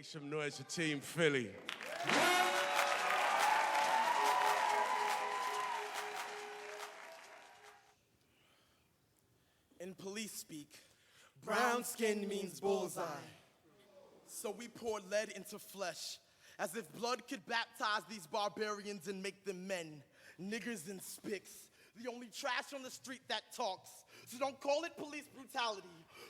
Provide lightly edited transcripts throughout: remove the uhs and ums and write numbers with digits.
Make some noise for Team Philly. In police speak, brown skin means bullseye. So we pour lead into flesh, as if blood could baptize these barbarians and make them men, niggers and spics, the only trash on the street that talks. So don't call it police brutality,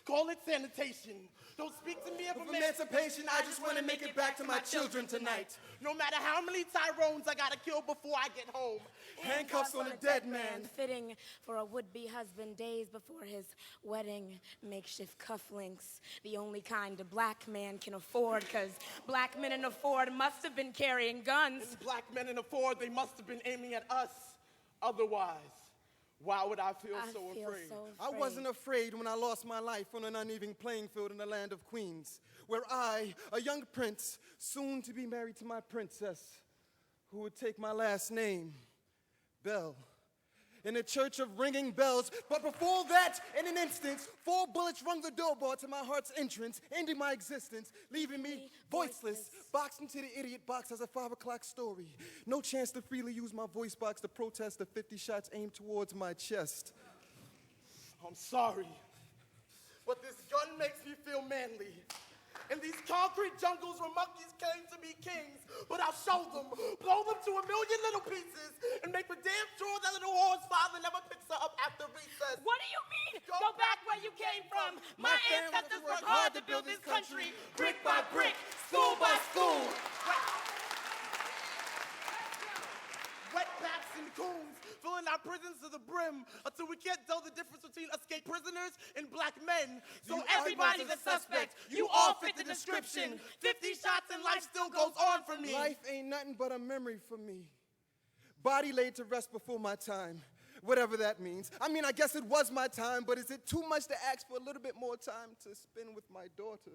call it sanitation. Don't speak to me of emancipation, I just want to make it back to my children tonight. No matter how many Tyrones I gotta kill before I get home. Handcuffs on a dead man. Fitting for a would-be husband days before his wedding. Makeshift cufflinks, the only kind a black man can afford, because black men in a Ford must have been carrying guns. And black men in a Ford, they must have been aiming at us. Otherwise, why would I feel so afraid? I wasn't afraid when I lost my life on an uneven playing field in the land of Queens, where I, a young prince, soon to be married to my princess, who would take my last name, Bell, in a church of ringing bells. But before that, in an instant, 4 bullets rung the doorbell to my heart's entrance, ending my existence, leaving me voiceless, boxed into the idiot box as a 5 o'clock story. No chance to freely use my voice box to protest the 50 shots aimed towards my chest. I'm sorry, but this gun makes me feel manly. In these concrete jungles where monkeys came to be kings, but I'll show them, blow them to a million little pieces, and make for damn sure that little whore's father never picks her up after recess. What do you mean? Go back where you came from. My ancestors worked hard to build this country, brick by brick, school by school. Wetbacks and coons, filling our prisons to the brim until we can't tell the difference between escaped prisoners and black men. So everybody's a suspect. You all fit the description. 50 shots and life still goes on for me. Life ain't nothing but a memory for me. Body laid to rest before my time, whatever that means. I mean, I guess it was my time, but is it too much to ask for a little bit more time to spend with my daughter,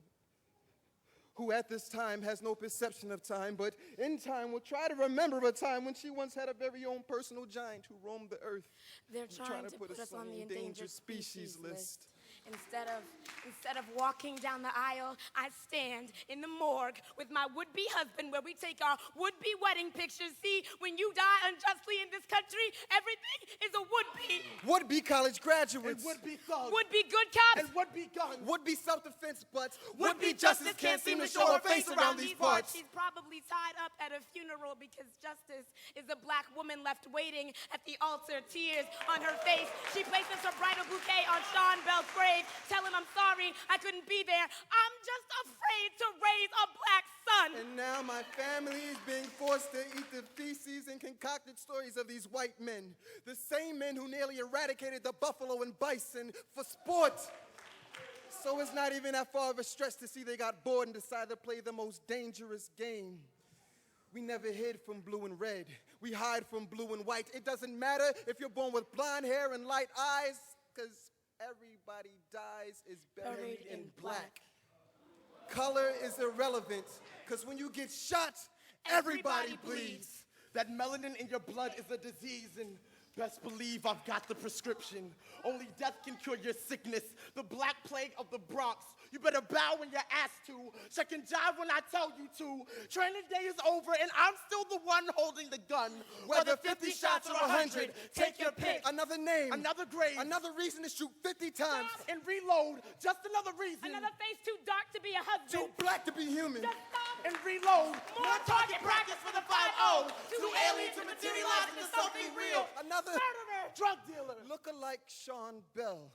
who at this time has no perception of time, but in time will try to remember a time when she once had a very own personal giant who roamed the earth. They're trying to put us on the endangered species list. Instead of walking down the aisle, I stand in the morgue with my would-be husband where we take our would-be wedding pictures. See, when you die unjustly in this country, everything is a would-be. Would-be college graduates. And would-be thugs. Would-be good cops. And would-be guns. Would-be self-defense butts. Would-be justice can't seem to show her face around these parts. She's probably tied up at a funeral because justice is a black woman left waiting at the altar, tears on her face. She places her bridal bouquet on Sean Bell's grave. Tell him I'm sorry, I couldn't be there. I'm just afraid to raise a black son. And now my family is being forced to eat the feces and concocted stories of these white men. The same men who nearly eradicated the buffalo and bison for sport. So it's not even that far of a stretch to see they got bored and decided to play the most dangerous game. We never hid from blue and red. We hide from blue and white. It doesn't matter if you're born with blonde hair and light eyes, because everybody dies is buried in black. Color is irrelevant, because when you get shot, everybody bleeds. That melanin in your blood is a disease, and best believe I've got the prescription. Only death can cure your sickness, the black plague of the Bronx. You better bow when you're asked to. Check and jive when I tell you to. Training day is over, and I'm still the one holding the gun. Whether 50 shots or 100, take your pick. Another name, another grave, another reason to shoot 50 times. Stop. And reload, just another reason. Another face too dark to be a husband. Too black to be human. Just stop. And reload, more target practice for the 5-0. Too alien to materialize into something real. Another murderer, drug dealer. look-alike Sean Bell.